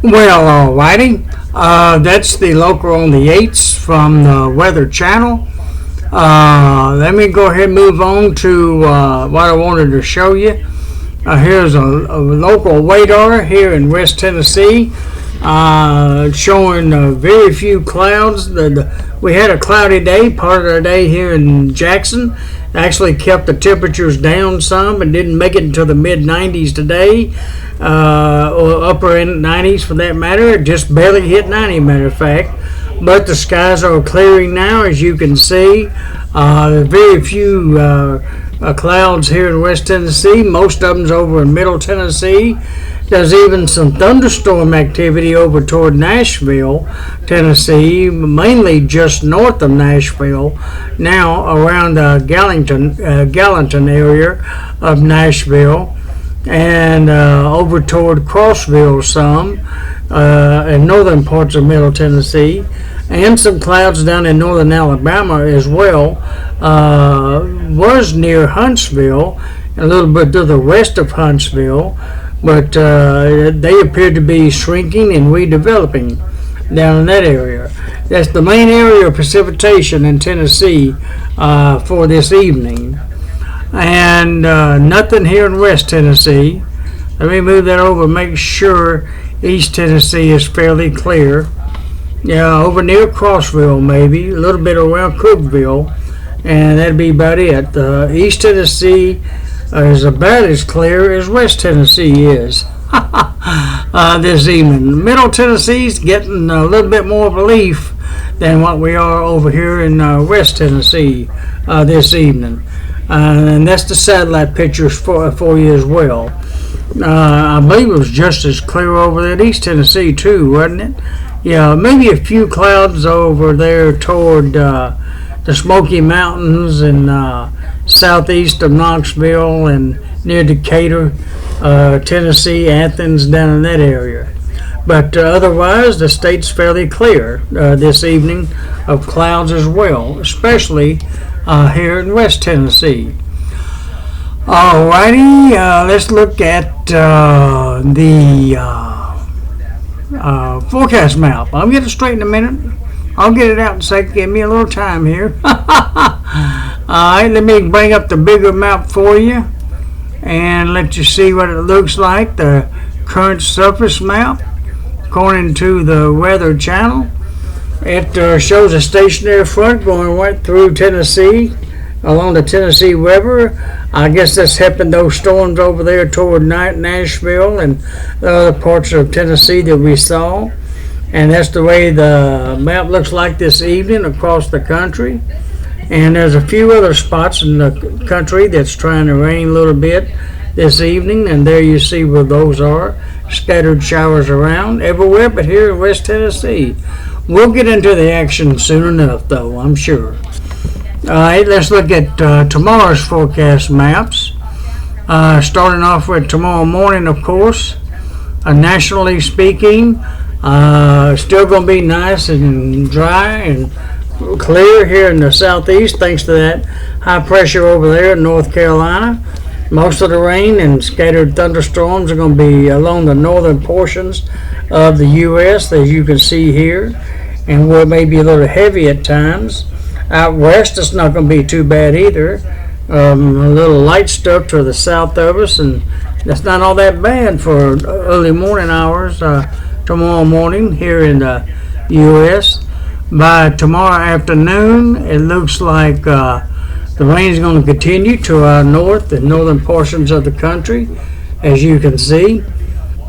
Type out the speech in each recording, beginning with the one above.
Well, alrighty. That's the local on the 8s from the Weather Channel. Let me go ahead and move on to what I wanted to show you. Here's a local radar here in West Tennessee, showing very few clouds. We had a cloudy day, part of the day here in Jackson. Actually kept the temperatures down some and didn't make it into the mid 90s today, or upper end 90s for that matter. It just barely hit 90, matter of fact. But the skies are clearing now, as you can see. Very few clouds here in West Tennessee. Most of them's over in Middle Tennessee. There's even some thunderstorm activity over toward Nashville, Tennessee, mainly just north of Nashville, now around the Gallatin area of Nashville, and over toward Crossville some, in northern parts of Middle Tennessee, and some clouds down in northern Alabama as well. Was near Huntsville, a little bit to the west of Huntsville, but they appear to be shrinking and redeveloping down in that area. That's the main area of precipitation in Tennessee for this evening. And nothing here in West Tennessee. Let me move that over and make sure East Tennessee is fairly clear. Yeah, over near Crossville maybe, a little bit around Cookville, and that'd be about it. East Tennessee is about as clear as West Tennessee is this evening. Middle Tennessee's getting a little bit more relief than what we are over here in West Tennessee this evening. And that's the satellite pictures for you as well. I believe it was just as clear over there at East Tennessee too, wasn't it? Yeah, maybe a few clouds over there toward the Smoky Mountains and southeast of Knoxville and near Decatur, Tennessee, Athens, down in that area. But otherwise, the state's fairly clear this evening of clouds as well, especially here in West Tennessee. Alrighty, let's look at the forecast map. I'll get it straight in a minute. I'll get it out in a second. Give me a little time here. Alright, let me bring up the bigger map for you and let you see what it looks like. The current surface map, according to the Weather Channel. It shows a stationary front going right through Tennessee, along the Tennessee River. I guess that's helping those storms over there toward Nashville and the other parts of Tennessee that we saw. And that's the way the map looks like this evening across the country. And there's a few other spots in the country that's trying to rain a little bit this evening, and there you see where those are. Scattered showers around everywhere but here in West Tennessee. We'll get into the action soon enough, though, I'm sure. Alright, let's look at tomorrow's forecast maps. Starting off with tomorrow morning, of course. Nationally speaking, still going to be nice and dry and clear here in the southeast, thanks to that high pressure over there in North Carolina. Most of the rain and scattered thunderstorms are going to be along the northern portions of the U.S., as you can see here, and where it may be a little heavy at times. Out west, it's not going to be too bad either. A little light stuff to the south of us, and that's not all that bad for early morning hours tomorrow morning here in the U.S. By tomorrow afternoon, it looks like the rain is going to continue to our north and northern portions of the country, as you can see.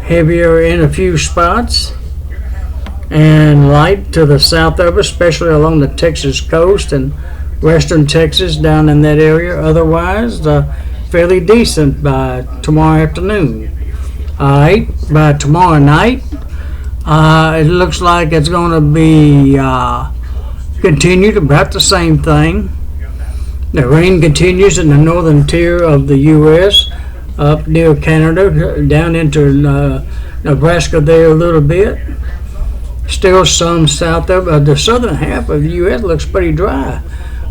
Heavier in a few spots and light to the south of us, especially along the Texas coast and western Texas down in that area. Otherwise, fairly decent by tomorrow afternoon. Alright, by tomorrow night, it looks like it's going to be continued about the same thing. The rain continues in the northern tier of the U.S., up near Canada, down into Nebraska there a little bit. Still some south of the southern half of the U.S. looks pretty dry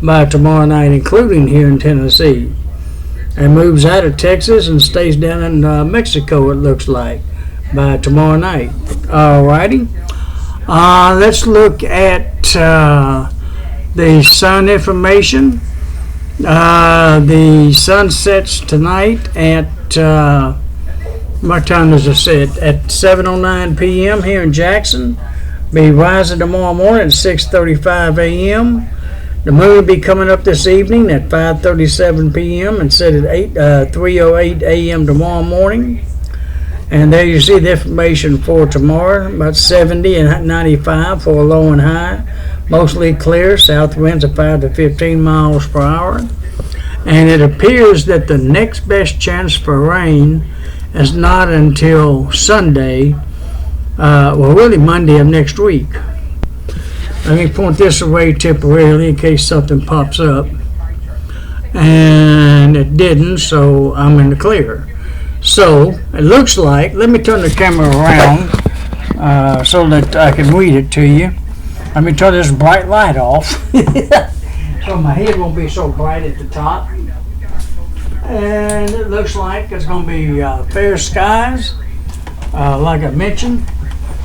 by tomorrow night, including here in Tennessee. It moves out of Texas and stays down in Mexico, it looks like, by tomorrow night. Alrighty. Let's look at the sun information. The sun sets tonight at what time does it set? At 7:09 p.m. here in Jackson. Be rising tomorrow morning at 6:35 a.m. The moon will be coming up this evening at 5:37 p.m. and set at 3:08 a.m. tomorrow morning. And there you see the information for tomorrow, about 70 and 95 for a low and high. Mostly clear, south winds of 5 to 15 miles per hour. And it appears that the next best chance for rain is not until Sunday, well really Monday of next week. Let me point this away temporarily in case something pops up. And it didn't, so I'm in the clear. So it looks like, let me turn the camera around so that I can read it to you. Let me turn this bright light off so my head won't be so bright at the top. And it looks like it's going to be fair skies, like I mentioned,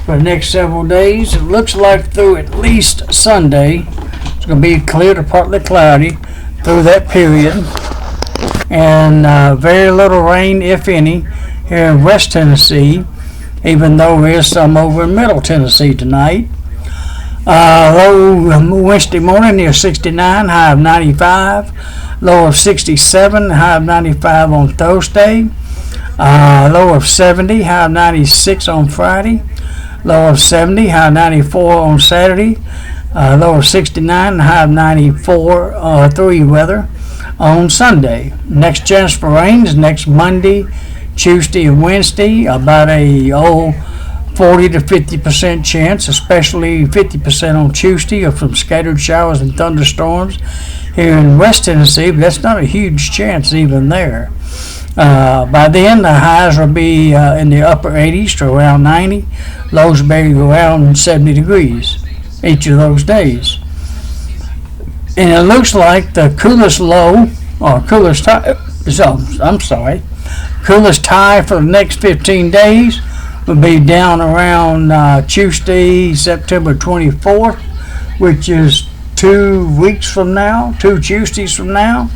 for the next several days. It looks like through at least Sunday, it's going to be clear to partly cloudy through that period. And very little rain, if any, here in West Tennessee, even though there is some over in Middle Tennessee tonight. Low Wednesday morning near 69, high of 95. Low of 67, high of 95 on Thursday. Low of 70, high of 96 on Friday. Low of 70, high of 94 on Saturday. Low of 69, high of 94, 3 weather on Sunday. Next chance for rain is next Monday, Tuesday, and Wednesday. About a 40 to 50% chance, especially 50% on Tuesday, of some scattered showers and thunderstorms here in West Tennessee, but that's not a huge chance even there. By then, the highs will be in the upper 80s to around 90. Lows will be around 70 degrees each of those days. And it looks like the coolest low, or coolest high, coolest high for the next 15 days will be down around Tuesday, September 24th, which is 2 weeks from now, 2 Tuesdays from now,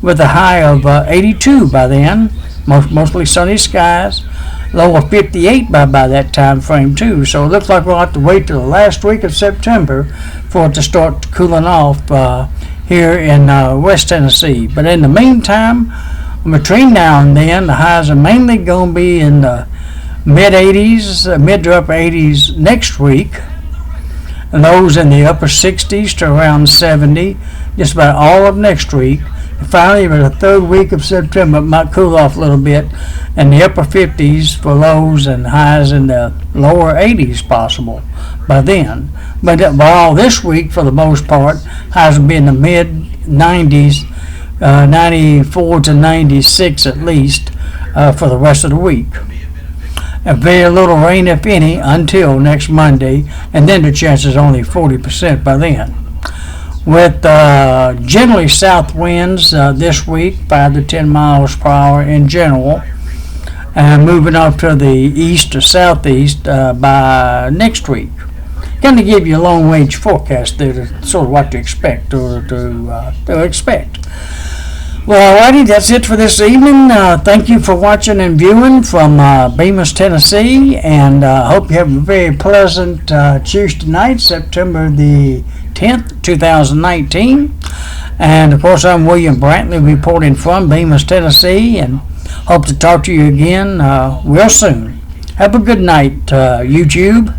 with a high of 82 by then, mostly sunny skies, low of 58 by that time frame too. So it looks like we'll have to wait till the last week of September for it to start cooling off here in West Tennessee. But in the meantime, between now and then, the highs are mainly going to be in the mid 80s, mid to upper 80s next week, and those in the upper 60s to around 70, just about all of next week. And finally, by the third week of September, it might cool off a little bit, and the upper 50s for lows and highs in the lower 80s possible by then. But by all this week, for the most part, highs will be in the mid 90s, 94 to 96 at least, for the rest of the week. And very little rain, if any, until next Monday, and then the chance is only 40% by then. With generally south winds this week, 5 to 10 miles per hour in general, and moving up to the east or southeast by next week. Going to give you a long-range forecast there to sort of what to expect or to expect. Well, alrighty, that's it for this evening. Thank you for watching and viewing from Bemis, Tennessee, and hope you have a very pleasant Tuesday night, September the 10th, 2019. And, of course, I'm William Brantley reporting from Bemis, Tennessee, and hope to talk to you again real soon. Have a good night, YouTube.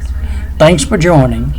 Thanks for joining.